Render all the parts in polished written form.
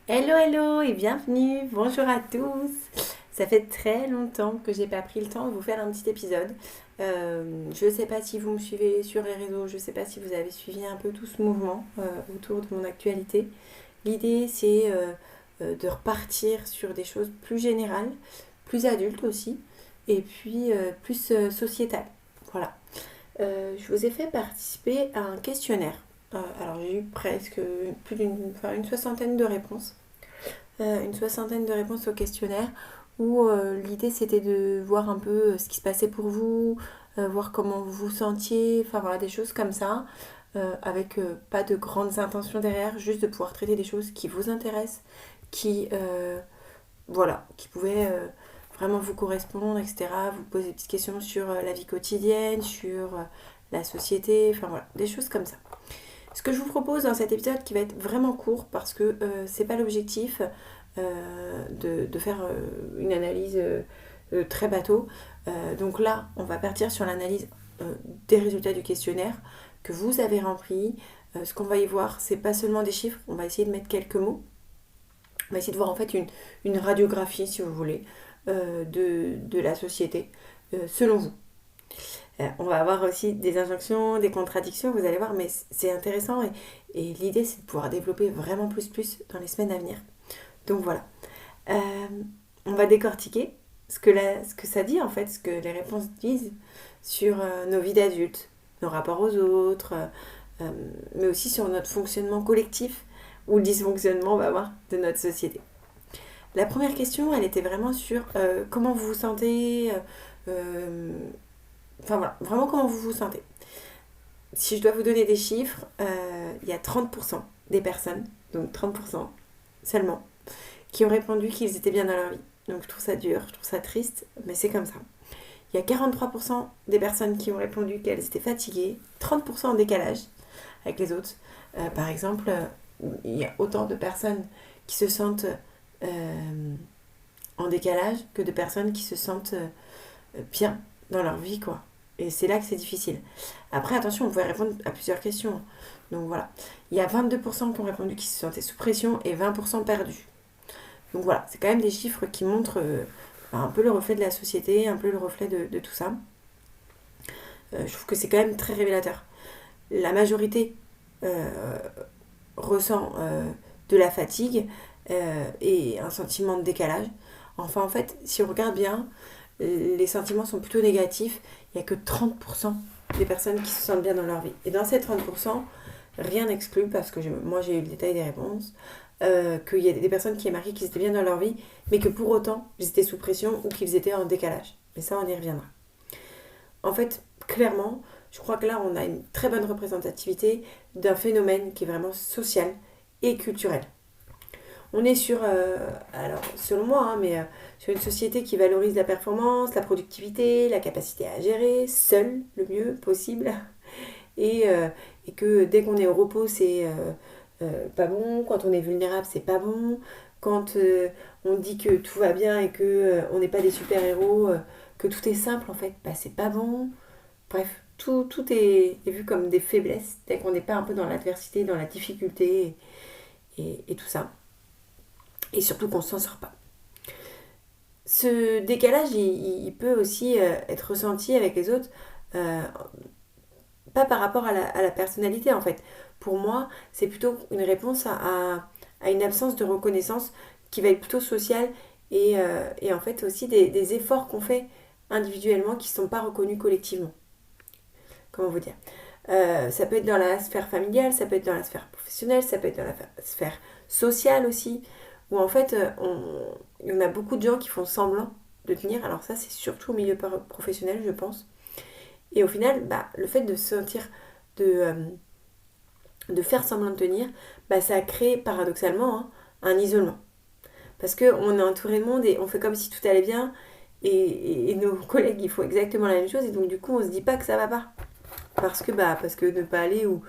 Hello, hello et bienvenue, bonjour à tous. Ça fait très longtemps que j'ai pas pris le temps de vous faire un petit épisode. Je sais pas si vous me suivez sur les réseaux, je sais pas si vous avez suivi un peu tout ce mouvement autour de mon actualité. L'idée c'est de repartir sur des choses plus générales, plus adultes aussi, et puis plus sociétales. Voilà. Je vous ai fait participer à un questionnaire. Alors j'ai eu presque plus une soixantaine de réponses. Une soixantaine de réponses au questionnaire où l'idée c'était de voir un peu ce qui se passait pour vous, voir comment vous vous sentiez, enfin voilà, des choses comme ça, avec pas de grandes intentions derrière, juste de pouvoir traiter des choses qui vous intéressent, qui, voilà, qui pouvaient vraiment vous correspondre, etc. Vous poser des petites questions sur la vie quotidienne, sur la société, enfin voilà, des choses comme ça. Ce que je vous propose dans cet épisode qui va être vraiment court parce que c'est pas l'objectif de faire une analyse très bateau. Donc là, on va partir sur l'analyse des résultats du questionnaire que vous avez rempli. Ce qu'on va y voir, c'est pas seulement des chiffres, on va essayer de mettre quelques mots. On va essayer de voir en fait une radiographie, si vous voulez, de la société, selon vous. On va avoir aussi des injonctions, des contradictions, vous allez voir, mais c'est intéressant et l'idée c'est de pouvoir développer vraiment plus dans les semaines à venir. Donc voilà. Euh, on va décortiquer ce que ça dit en fait, ce que les réponses disent sur nos vies d'adultes, nos rapports aux autres, euh, mais aussi sur notre fonctionnement collectif ou le dysfonctionnement, on va voir, de notre société. La première question, elle était vraiment sur comment vous vous sentez, euh, enfin voilà, vraiment comment vous vous sentez. Si je dois vous donner des chiffres, il y a 30% des personnes, donc 30% seulement, qui ont répondu qu'ils étaient bien dans leur vie. Donc je trouve ça dur, je trouve ça triste, mais c'est comme ça. Il y a 43% des personnes qui ont répondu qu'elles étaient fatiguées, 30% en décalage avec les autres. Par exemple, il y a autant de personnes qui se sentent en décalage que de personnes qui se sentent bien dans leur vie, quoi. Et c'est là que c'est difficile. Après, attention, on pouvait répondre à plusieurs questions. Donc voilà. Il y a 22% qui ont répondu qu'ils se sentaient sous pression et 20% perdus. Donc voilà, c'est quand même des chiffres qui montrent un peu le reflet de la société, un peu le reflet de tout ça. Je trouve que c'est quand même très révélateur. La majorité euh, ressent de la fatigue et un sentiment de décalage. Enfin, en fait, si on regarde bien, les sentiments sont plutôt négatifs. Il n'y a que 30% des personnes qui se sentent bien dans leur vie. Et dans ces 30%, rien n'exclut, parce que moi j'ai eu le détail des réponses, qu'il y a des personnes qui ont marqué qu'ils étaient bien dans leur vie, mais que pour autant, ils étaient sous pression ou qu'ils étaient en décalage. Mais ça, on y reviendra. En fait, clairement, je crois que là, on a une très bonne représentativité d'un phénomène qui est vraiment social et culturel. On est sur, alors selon moi, hein, mais sur une société qui valorise la performance, la productivité, la capacité à gérer seul le mieux possible, et, euh, et que dès qu'on est au repos, c'est pas bon, quand on est vulnérable, c'est pas bon, quand on dit que tout va bien et que on n'est pas des super-héros, que tout est simple en fait, bah c'est pas bon. Bref, tout est vu comme des faiblesses dès qu'on n'est pas un peu dans l'adversité, dans la difficulté et tout ça. Et surtout qu'on ne s'en sort pas. Ce décalage, il peut aussi être ressenti avec les autres, euh, pas par rapport à la personnalité en fait. Pour moi, c'est plutôt une réponse à une absence de reconnaissance qui va être plutôt sociale et en fait aussi des efforts qu'on fait individuellement qui ne sont pas reconnus collectivement. Comment vous dire? Ça peut être dans la sphère familiale, ça peut être dans la sphère professionnelle, ça peut être dans la sphère sociale aussi, où en fait, il y en a beaucoup de gens qui font semblant de tenir. Alors ça, c'est surtout au milieu professionnel, je pense. Et au final, bah, le fait de se sentir, de, euh, de faire semblant de tenir, bah, ça crée paradoxalement hein, un isolement. Parce qu'on est entouré de monde et on fait comme si tout allait bien, et nos collègues, ils font exactement la même chose, et donc du coup, on se dit pas que ça va pas. Parce que ne pas aller ou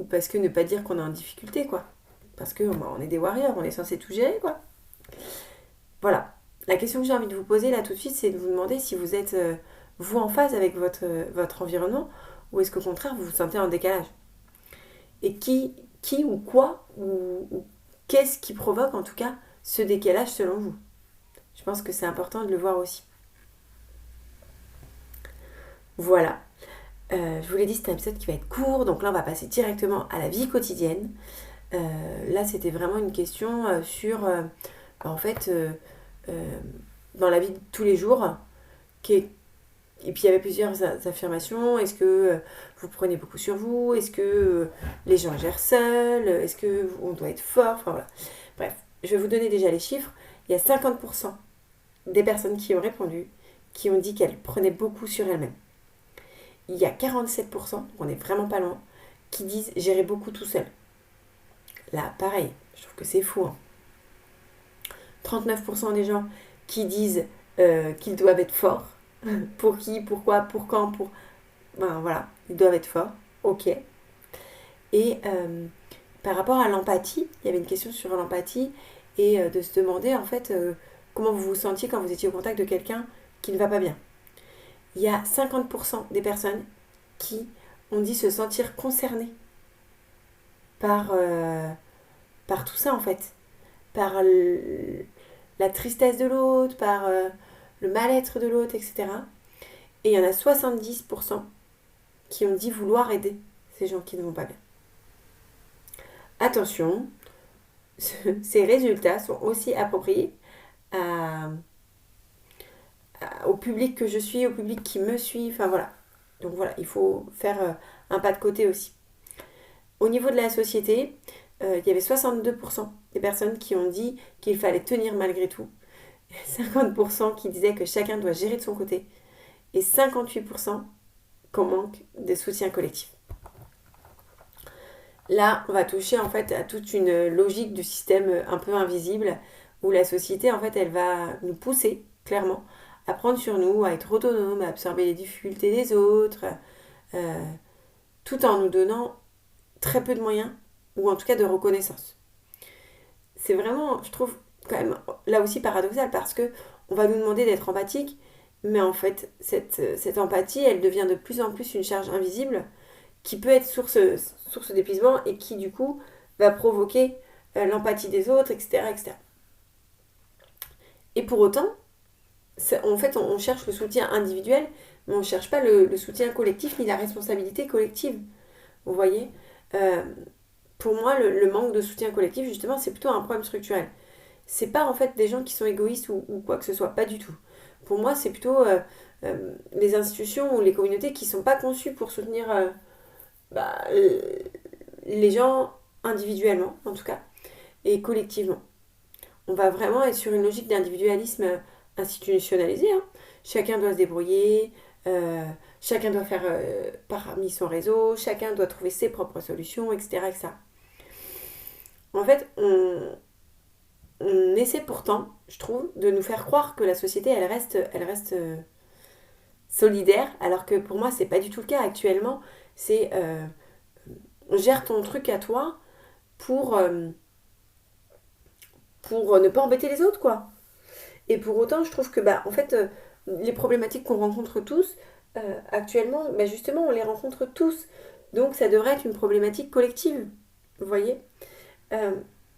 parce que ne pas dire qu'on est en difficulté, quoi. Parce que bah, on est des warriors, on est censé tout gérer, quoi. Voilà. La question que j'ai envie de vous poser là tout de suite, c'est de vous demander si vous êtes, vous, en phase avec votre environnement ou est-ce qu'au contraire, vous vous sentez en décalage. Et qui ou quoi, ou qu'est-ce qui provoque en tout cas ce décalage selon vous? Je pense que c'est important de le voir aussi. Voilà. Je vous l'ai dit, c'est un épisode qui va être court, donc là on va passer directement à la vie quotidienne. Là c'était vraiment une question sur, en fait, dans la vie de tous les jours, et puis il y avait plusieurs affirmations. Est-ce que vous prenez beaucoup sur vous? Est-ce que les gens gèrent seuls? Est-ce qu'on doit être fort? Enfin voilà. Bref, je vais vous donner déjà les chiffres. Il y a 50% des personnes qui ont répondu, qui ont dit qu'elles prenaient beaucoup sur elles-mêmes. Il y a 47%, on n'est vraiment pas loin, qui disent gérer beaucoup tout seul. Là, pareil, je trouve que c'est fou. 39% des gens qui disent qu'ils doivent être forts. Pour qui, pourquoi, pour quand, pour... Ben voilà, ils doivent être forts. Ok. Et par rapport à l'empathie, il y avait une question sur l'empathie et de se demander en fait comment vous vous sentiez quand vous étiez au contact de quelqu'un qui ne va pas bien. Il y a 50% des personnes qui ont dit se sentir concernées par tout ça en fait. Par la tristesse de l'autre, par le mal-être de l'autre, etc. Et il y en a 70% qui ont dit vouloir aider ces gens qui ne vont pas bien. Attention, ces résultats sont aussi appropriés au public que je suis, au public qui me suit, enfin voilà. Donc voilà, il faut faire un pas de côté aussi. Au niveau de la société, il y avait 62% des personnes qui ont dit qu'il fallait tenir malgré tout, 50% qui disaient que chacun doit gérer de son côté, et 58% qu'on manque de soutien collectif. Là, on va toucher en fait à toute une logique du système un peu invisible où la société en fait elle va nous pousser clairement à prendre sur nous, à être autonome, à absorber les difficultés des autres, euh, tout en nous donnant très peu de moyens ou en tout cas de reconnaissance. C'est vraiment, je trouve, quand même là aussi paradoxal parce que on va nous demander d'être empathique, mais en fait cette empathie elle devient de plus en plus une charge invisible qui peut être source d'épuisement et qui du coup va provoquer l'empathie des autres, etc., etc. Et pour autant, en fait, on cherche le soutien individuel, mais on ne cherche pas le soutien collectif ni la responsabilité collective. Vous voyez Pour moi, le manque de soutien collectif, justement, c'est plutôt un problème structurel. C'est pas en fait des gens qui sont égoïstes ou quoi que ce soit, pas du tout. Pour moi, c'est plutôt les institutions ou les communautés qui ne sont pas conçues pour soutenir bah, les gens individuellement, en tout cas, et collectivement. On va vraiment être sur une logique d'individualisme institutionnalisé. Hein. Chacun doit se débrouiller, euh, chacun doit faire parmi son réseau, chacun doit trouver ses propres solutions, etc. etc. En fait, on essaie pourtant, je trouve, de nous faire croire que la société, elle reste solidaire, alors que pour moi, c'est pas du tout le cas actuellement. C'est gère ton truc à toi pour, euh, pour ne pas embêter les autres, quoi. Et pour autant, je trouve que, bah, en fait, les problématiques qu'on rencontre tous, actuellement, bah, justement, on les rencontre tous. Donc, ça devrait être une problématique collective. Vous voyez Euh,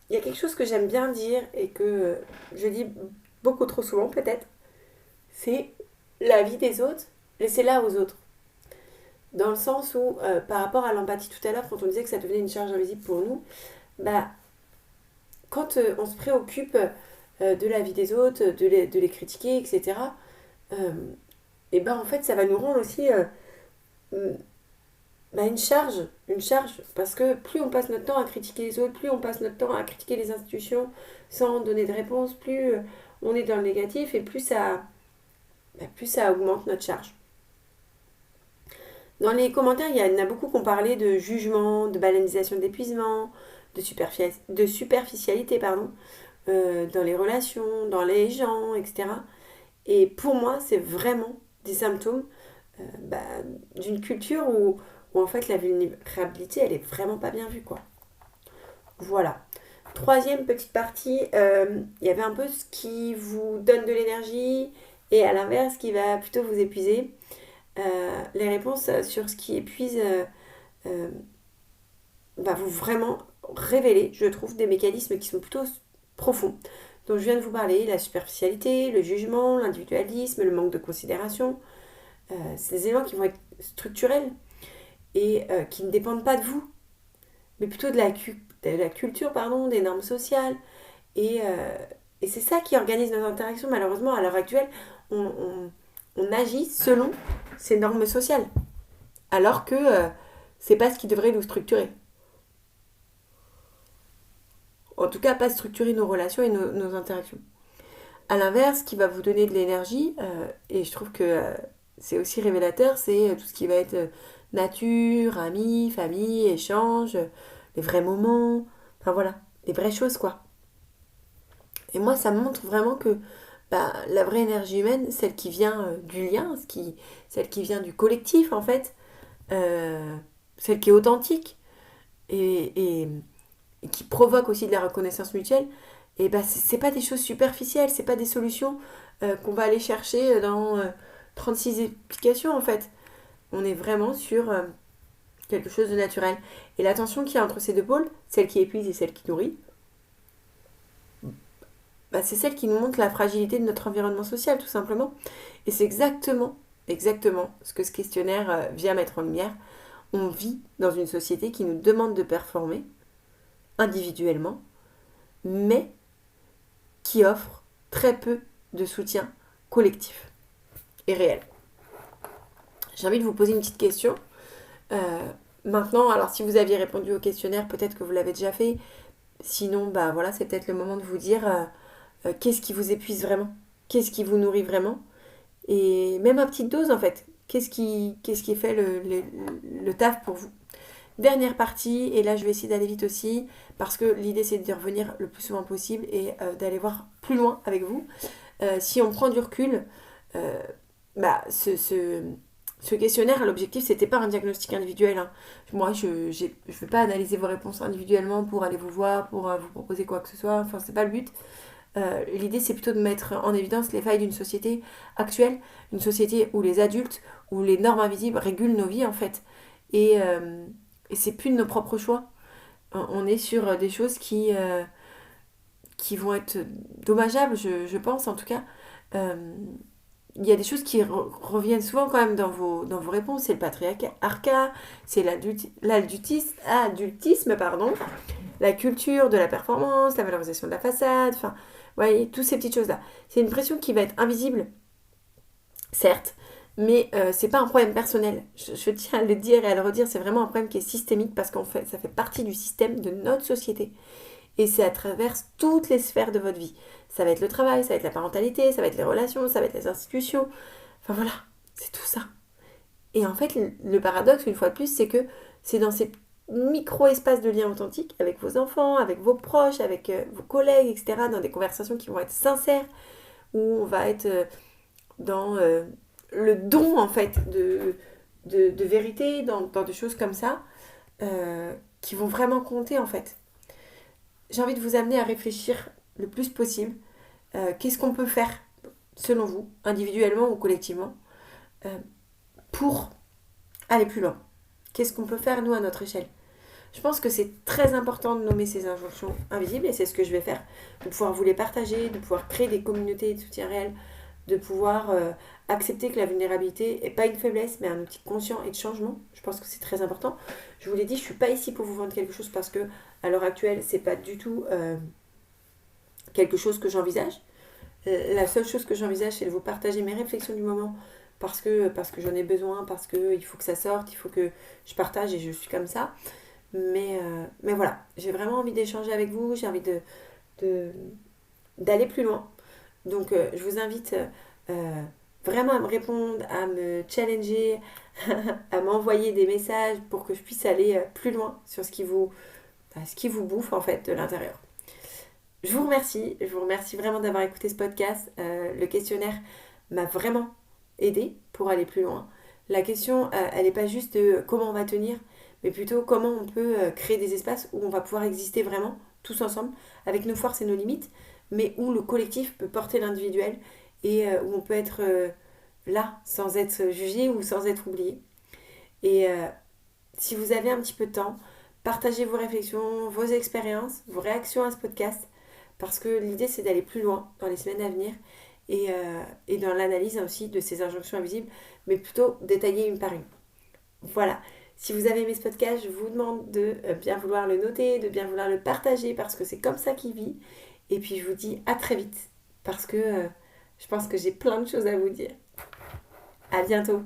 Il y a quelque chose que j'aime bien dire et que je dis beaucoup trop souvent, peut-être, c'est la vie des autres, laissez-la aux autres. Dans le sens où, par rapport à l'empathie tout à l'heure, quand on disait que ça devenait une charge invisible pour nous, bah, quand on se préoccupe de la vie des autres, de les critiquer, etc., et ben en fait, ça va nous rendre aussi bah, une charge, parce que plus on passe notre temps à critiquer les autres, plus on passe notre temps à critiquer les institutions sans donner de réponse, plus on est dans le négatif et plus ça augmente notre charge. Dans les commentaires, il y en a beaucoup qui ont parlé de jugement, de banalisation de l'épuisement, de superficialité, pardon, dans les relations, dans les gens, etc. Et pour moi, c'est vraiment des symptômes bah, d'une culture où en fait la vulnérabilité, elle est vraiment pas bien vue, quoi. Voilà. Troisième petite partie, il y avait un peu ce qui vous donne de l'énergie et à l'inverse, ce qui va plutôt vous épuiser. Les réponses sur ce qui épuise va vous vraiment révéler, je trouve, des mécanismes qui sont plutôt profonds. Donc je viens de vous parler, la superficialité, le jugement, l'individualisme, le manque de considération. C'est des éléments qui vont être structurels et qui ne dépendent pas de vous, mais plutôt de la culture, pardon, des normes sociales. Et, euh, et c'est ça qui organise nos interactions. Malheureusement, à l'heure actuelle, on agit selon ces normes sociales, alors que c'est pas ce qui devrait nous structurer. En tout cas, pas structurer nos relations et nos interactions. À l'inverse, ce qui va vous donner de l'énergie, et je trouve que c'est aussi révélateur, c'est tout ce qui va être nature, amis, famille, échange, les vrais moments, enfin voilà, les vraies choses quoi. Et moi, ça me montre vraiment que bah, la vraie énergie humaine, celle qui vient du lien, celle qui vient du collectif en fait, euh, celle qui est authentique et qui provoque aussi de la reconnaissance mutuelle, et bah, c'est pas des choses superficielles, c'est pas des solutions qu'on va aller chercher dans 36 applications en fait. On est vraiment sur quelque chose de naturel. Et la tension qu'il y a entre ces deux pôles, celle qui épuise et celle qui nourrit, bah, c'est celle qui nous montre la fragilité de notre environnement social, tout simplement. Et c'est exactement ce que ce questionnaire vient mettre en lumière. On vit dans une société qui nous demande de performer individuellement, mais qui offre très peu de soutien collectif et réel. J'ai envie de vous poser une petite question. Maintenant, alors si vous aviez répondu au questionnaire, peut-être que vous l'avez déjà fait. Sinon, bah voilà, c'est peut-être le moment de vous dire qu'est-ce qui vous épuise vraiment, qu'est-ce qui vous nourrit vraiment, et même à petite dose en fait, qu'est-ce qui fait le taf pour vous. Dernière partie, et là je vais essayer d'aller vite aussi, parce que l'idée c'est de revenir le plus souvent possible et d'aller voir plus loin avec vous. Si on prend du recul, euh, bah, ce questionnaire, l'objectif c'était pas un diagnostic individuel. Hein. Moi je ne vais pas analyser vos réponses individuellement pour aller vous voir, pour vous proposer quoi que ce soit, enfin c'est pas le but. L'idée, c'est plutôt de mettre en évidence les failles d'une société actuelle, une société où les adultes, où les normes invisibles régulent nos vies en fait. Et c'est plus de nos propres choix. On est sur des choses qui vont être dommageables, je pense en tout cas. Euh, il y a des choses qui reviennent souvent quand même dans vos réponses. C'est le patriarcat, c'est l'adultisme, pardon, la culture de la performance, la valorisation de la façade, enfin, vous voyez, toutes ces petites choses-là. C'est une pression qui va être invisible, certes, mais c'est pas un problème personnel. Je tiens à le dire et à le redire, c'est vraiment un problème qui est systémique parce qu'en fait, ça fait partie du système de notre société. Et c'est à travers toutes les sphères de votre vie. Ça va être le travail, ça va être la parentalité, ça va être les relations, ça va être les institutions. Enfin voilà, c'est tout ça. Et en fait, le paradoxe, une fois de plus, c'est que c'est dans ces micro-espaces de lien authentique avec vos enfants, avec vos proches, avec vos collègues, etc., dans des conversations qui vont être sincères, où on va être dans le don, en fait, de vérité, dans des choses comme ça, qui vont vraiment compter, en fait. J'ai envie de vous amener à réfléchir le plus possible. Qu'est-ce qu'on peut faire, selon vous, individuellement ou collectivement, euh, pour aller plus loin? Qu'est-ce qu'on peut faire, nous, à notre échelle? Je pense que c'est très important de nommer ces injonctions invisibles, et c'est ce que je vais faire, de pouvoir vous les partager, de pouvoir créer des communautés de soutien réel, de pouvoir accepter que la vulnérabilité n'est pas une faiblesse, mais un outil conscient et de changement. Je pense que c'est très important. Je vous l'ai dit, je ne suis pas ici pour vous vendre quelque chose parce que, à l'heure actuelle, c'est pas du tout quelque chose que j'envisage. La seule chose que j'envisage, c'est de vous partager mes réflexions du moment parce que j'en ai besoin, parce qu'il faut que ça sorte, il faut que je partage et je suis comme ça. Mais voilà, j'ai vraiment envie d'échanger avec vous, j'ai envie de, d'aller plus loin. Donc je vous invite vraiment à me répondre, à me challenger, à m'envoyer des messages pour que je puisse aller plus loin sur ce qui vous bouffe en fait de l'intérieur. Je vous remercie vraiment d'avoir écouté ce podcast. Le questionnaire m'a vraiment aidé pour aller plus loin. La question, elle n'est pas juste de comment on va tenir, mais plutôt comment on peut créer des espaces où on va pouvoir exister vraiment tous ensemble, avec nos forces et nos limites, mais où le collectif peut porter l'individuel et où on peut être là sans être jugé ou sans être oublié. Et si vous avez un petit peu de temps, Partagez vos réflexions, vos expériences, vos réactions à ce podcast, parce que l'idée c'est d'aller plus loin dans les semaines à venir et dans l'analyse aussi de ces injonctions invisibles, mais plutôt détailler une par une. Voilà. Si vous avez aimé ce podcast, je vous demande de bien vouloir le noter, de bien vouloir le partager, parce que c'est comme ça qu'il vit. Et puis je vous dis à très vite, parce que je pense que j'ai plein de choses à vous dire. À bientôt.